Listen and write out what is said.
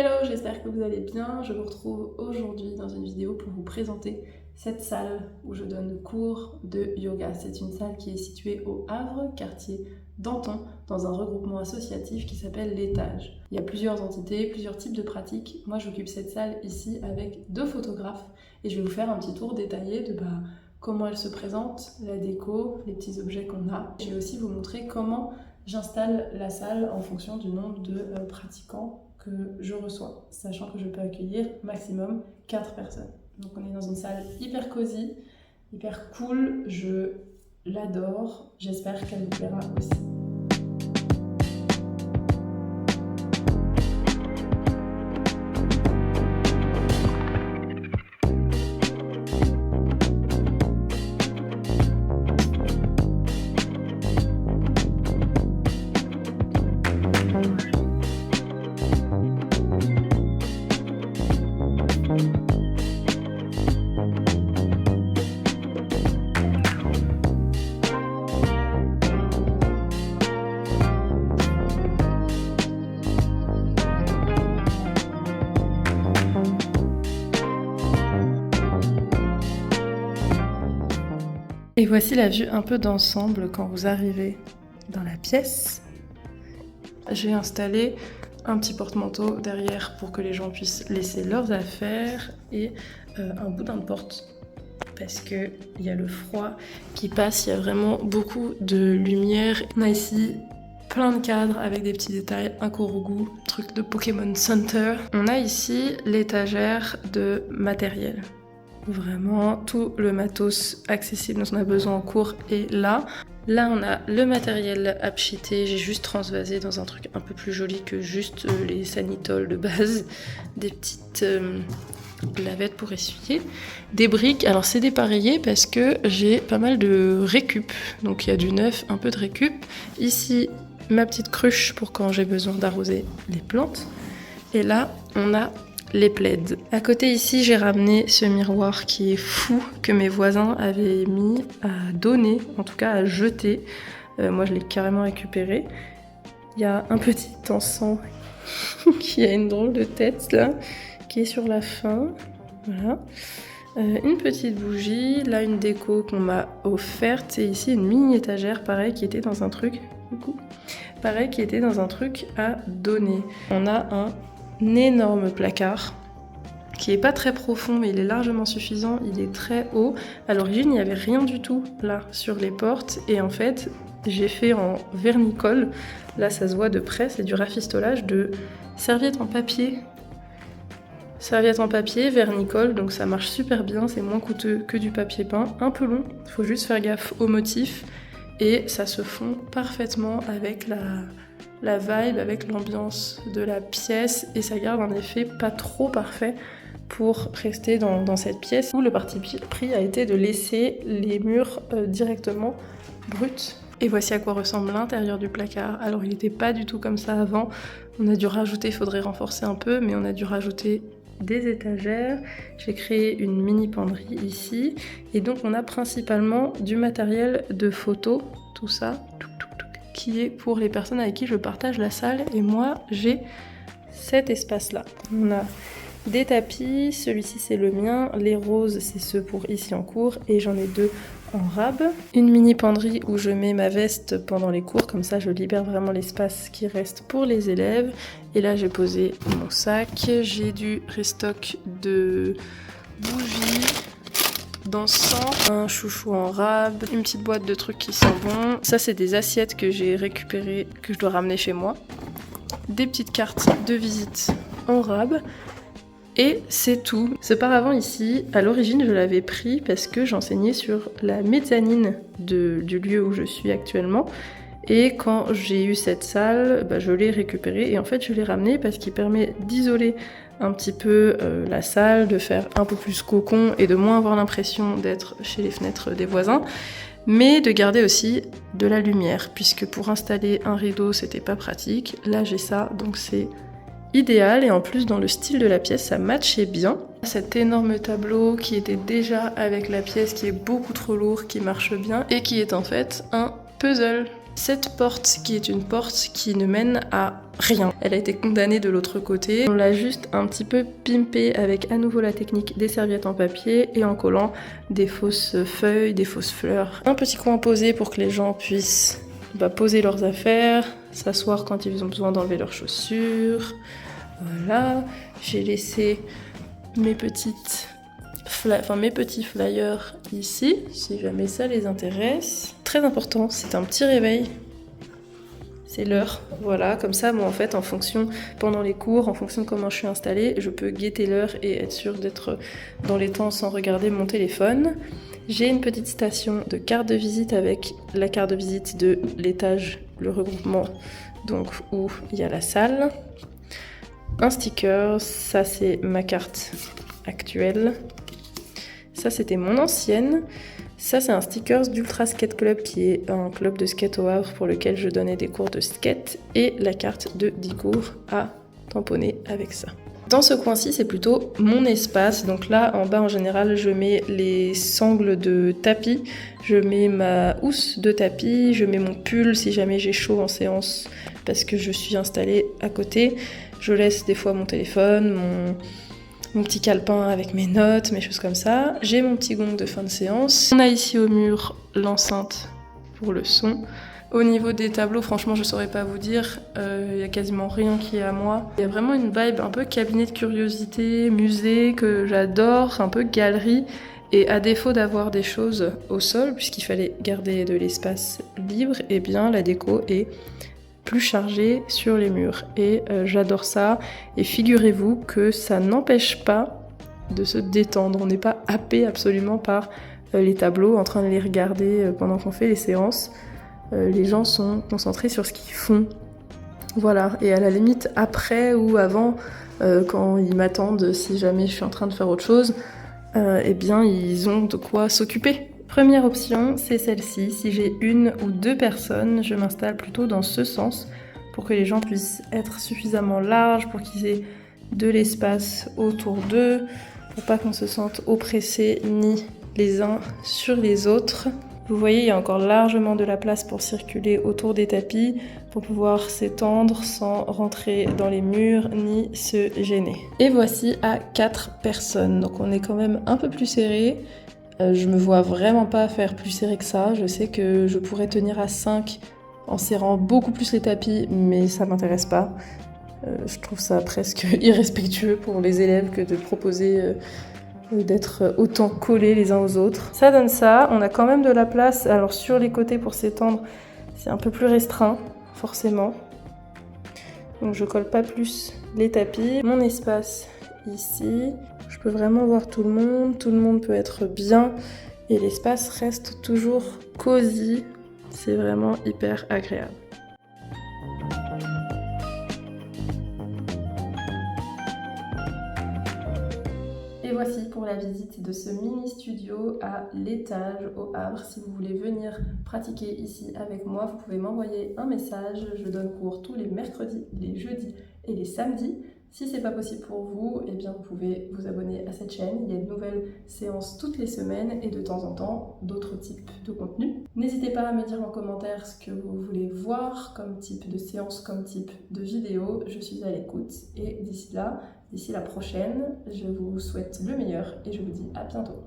Hello, j'espère que vous allez bien. Je vous retrouve aujourd'hui dans une vidéo pour vous présenter cette salle où je donne cours de yoga. C'est une salle qui est située au Havre, quartier Danton, dans un regroupement associatif qui s'appelle l'Étage. Il y a plusieurs entités, plusieurs types de pratiques. Moi, j'occupe cette salle ici avec 2 photographes et je vais vous faire un petit tour détaillé de comment elle se présente, la déco, les petits objets qu'on a. Je vais aussi vous montrer comment j'installe la salle en fonction du nombre de pratiquants que je reçois, sachant que je peux accueillir maximum 4 personnes. Donc on est dans une salle hyper cosy, hyper cool, je l'adore, j'espère qu'elle vous plaira aussi. Et voici la vue un peu d'ensemble quand vous arrivez dans la pièce. J'ai installé un petit porte-manteau derrière pour que les gens puissent laisser leurs affaires et un boudin de porte parce qu'il y a le froid qui passe, il y a vraiment beaucoup de lumière. On a ici plein de cadres avec des petits détails, un Korogu, truc de Pokémon Center. On a ici l'étagère de matériel. Vraiment, tout le matos accessible dont on a besoin en cours est là. Là, on a le matériel upsheeté. J'ai juste transvasé dans un truc un peu plus joli que juste les sanitoles de base. Des petites lavettes pour essuyer. Des briques. Alors, c'est dépareillé parce que j'ai pas mal de récup. Donc, il y a du neuf, un peu de récup. Ici, ma petite cruche pour quand j'ai besoin d'arroser les plantes. Et là, on a les plaids. À côté ici, j'ai ramené ce miroir qui est fou, que mes voisins avaient mis à donner, en tout cas à jeter. Moi, je l'ai carrément récupéré. Il y a un petit encens qui a une drôle de tête là, qui est sur la fin. Voilà. Une petite bougie, là une déco qu'on m'a offerte, et ici une mini étagère, pareil, qui était dans un truc. Pareil, qui était dans un truc à donner. On a un énorme placard qui est pas très profond mais il est largement suffisant, il est très haut. À l'origine il n'y avait rien du tout là sur les portes et en fait j'ai fait en vernicole, là ça se voit de près, c'est du rafistolage de serviettes en papier. Serviette en papier, vernicole, donc ça marche super bien, c'est moins coûteux que du papier peint, un peu long, il faut juste faire gaffe aux motifs et ça se fond parfaitement avec la vibe, avec l'ambiance de la pièce et ça garde un effet pas trop parfait pour rester dans cette pièce où le parti pris a été de laisser les murs directement bruts. Et voici à quoi ressemble l'intérieur du placard. Alors il n'était pas du tout comme ça avant, on a dû rajouter, il faudrait renforcer un peu, mais on a dû rajouter des étagères. J'ai créé une mini penderie ici et donc on a principalement du matériel de photo, tout ça qui est pour les personnes avec qui je partage la salle et moi j'ai cet espace là. On a des tapis, celui-ci c'est le mien, les roses c'est ceux pour ici en cours et j'en ai 2 en rab. Une mini penderie où je mets ma veste pendant les cours, comme ça je libère vraiment l'espace qui reste pour les élèves. Et là j'ai posé mon sac, j'ai du restock de bougies, d'encens, un chouchou en rab, une petite boîte de trucs qui sont bons. Ça c'est des assiettes que j'ai récupérées, que je dois ramener chez moi. Des petites cartes de visite en rab. Et c'est tout. Ce paravent ici, à l'origine je l'avais pris parce que j'enseignais sur la mezzanine du lieu où je suis actuellement. Et quand j'ai eu cette salle, je l'ai récupéré et en fait je l'ai ramené parce qu'il permet d'isoler un petit peu la salle, de faire un peu plus cocon et de moins avoir l'impression d'être chez les fenêtres des voisins, mais de garder aussi de la lumière, puisque pour installer un rideau c'était pas pratique. Là j'ai ça, donc c'est idéal et en plus dans le style de la pièce ça matchait bien. Cet énorme tableau qui était déjà avec la pièce, qui est beaucoup trop lourd, qui marche bien et qui est en fait un puzzle. cette porte qui est une porte qui ne mène à rien. Elle a été condamnée de l'autre côté. On l'a juste un petit peu pimpée avec à nouveau la technique des serviettes en papier et en collant des fausses feuilles, des fausses fleurs. Un petit coin posé pour que les gens puissent poser leurs affaires, s'asseoir quand ils ont besoin d'enlever leurs chaussures. Voilà, j'ai laissé mes petits flyers ici, si jamais ça les intéresse. Très important, c'est un petit réveil. C'est l'heure, voilà, comme ça, moi en fait, en fonction, pendant les cours, en fonction de comment je suis installée, je peux guetter l'heure et être sûre d'être dans les temps sans regarder mon téléphone. J'ai une petite station de carte de visite avec la carte de visite de l'étage, le regroupement, donc où il y a la salle. Un sticker, ça c'est ma carte actuelle. Ça c'était mon ancienne. Ça c'est un sticker d'Ultra Skate Club qui est un club de skate au Havre pour lequel je donnais des cours de skate et la carte de 10 cours à tamponner avec ça. Dans ce coin-ci, c'est plutôt mon espace. Donc là, en bas, en général, je mets les sangles de tapis. Je mets ma housse de tapis. Je mets mon pull si jamais j'ai chaud en séance parce que je suis installée à côté. Je laisse des fois mon téléphone, mon petit calepin avec mes notes, mes choses comme ça. J'ai mon petit gong de fin de séance. On a ici au mur l'enceinte pour le son. Au niveau des tableaux, franchement, je saurais pas vous dire, y a quasiment rien qui est à moi. Il y a vraiment une vibe un peu cabinet de curiosité, musée que j'adore, c'est un peu galerie. Et à défaut d'avoir des choses au sol, puisqu'il fallait garder de l'espace libre, eh bien la déco est plus chargée sur les murs. Et j'adore ça. Et figurez-vous que ça n'empêche pas de se détendre. On n'est pas happé absolument par les tableaux, en train de les regarder pendant qu'on fait les séances. Les gens sont concentrés sur ce qu'ils font. Voilà, et à la limite, après ou avant, quand ils m'attendent, si jamais je suis en train de faire autre chose, eh bien, ils ont de quoi s'occuper. Première option, c'est celle-ci. Si j'ai une ou deux personnes, je m'installe plutôt dans ce sens pour que les gens puissent être suffisamment larges, pour qu'ils aient de l'espace autour d'eux, pour pas qu'on se sente oppressés ni les uns sur les autres. Vous voyez, il y a encore largement de la place pour circuler autour des tapis, pour pouvoir s'étendre sans rentrer dans les murs ni se gêner. Et voici à 4 personnes, donc on est quand même un peu plus serré. Je me vois vraiment pas faire plus serré que ça. Je sais que je pourrais tenir à 5 en serrant beaucoup plus les tapis, mais ça m'intéresse pas. Je trouve ça presque irrespectueux pour les élèves que de proposer d'être autant collés les uns aux autres. Ça donne ça, on a quand même de la place, alors sur les côtés pour s'étendre, c'est un peu plus restreint, forcément. Donc je colle pas plus les tapis. Mon espace ici, je peux vraiment voir tout le monde peut être bien, et l'espace reste toujours cosy, c'est vraiment hyper agréable. Et voici pour la visite de ce mini studio à l'étage au Havre. Si vous voulez venir pratiquer ici avec moi, vous pouvez m'envoyer un message. Je donne cours tous les mercredis, les jeudis et les samedis. Si c'est pas possible pour vous, eh bien vous pouvez vous abonner à cette chaîne. Il y a de nouvelles séances toutes les semaines et de temps en temps d'autres types de contenus. N'hésitez pas à me dire en commentaire ce que vous voulez voir comme type de séance, comme type de vidéo. Je suis à l'écoute et d'ici la prochaine, je vous souhaite le meilleur et je vous dis à bientôt.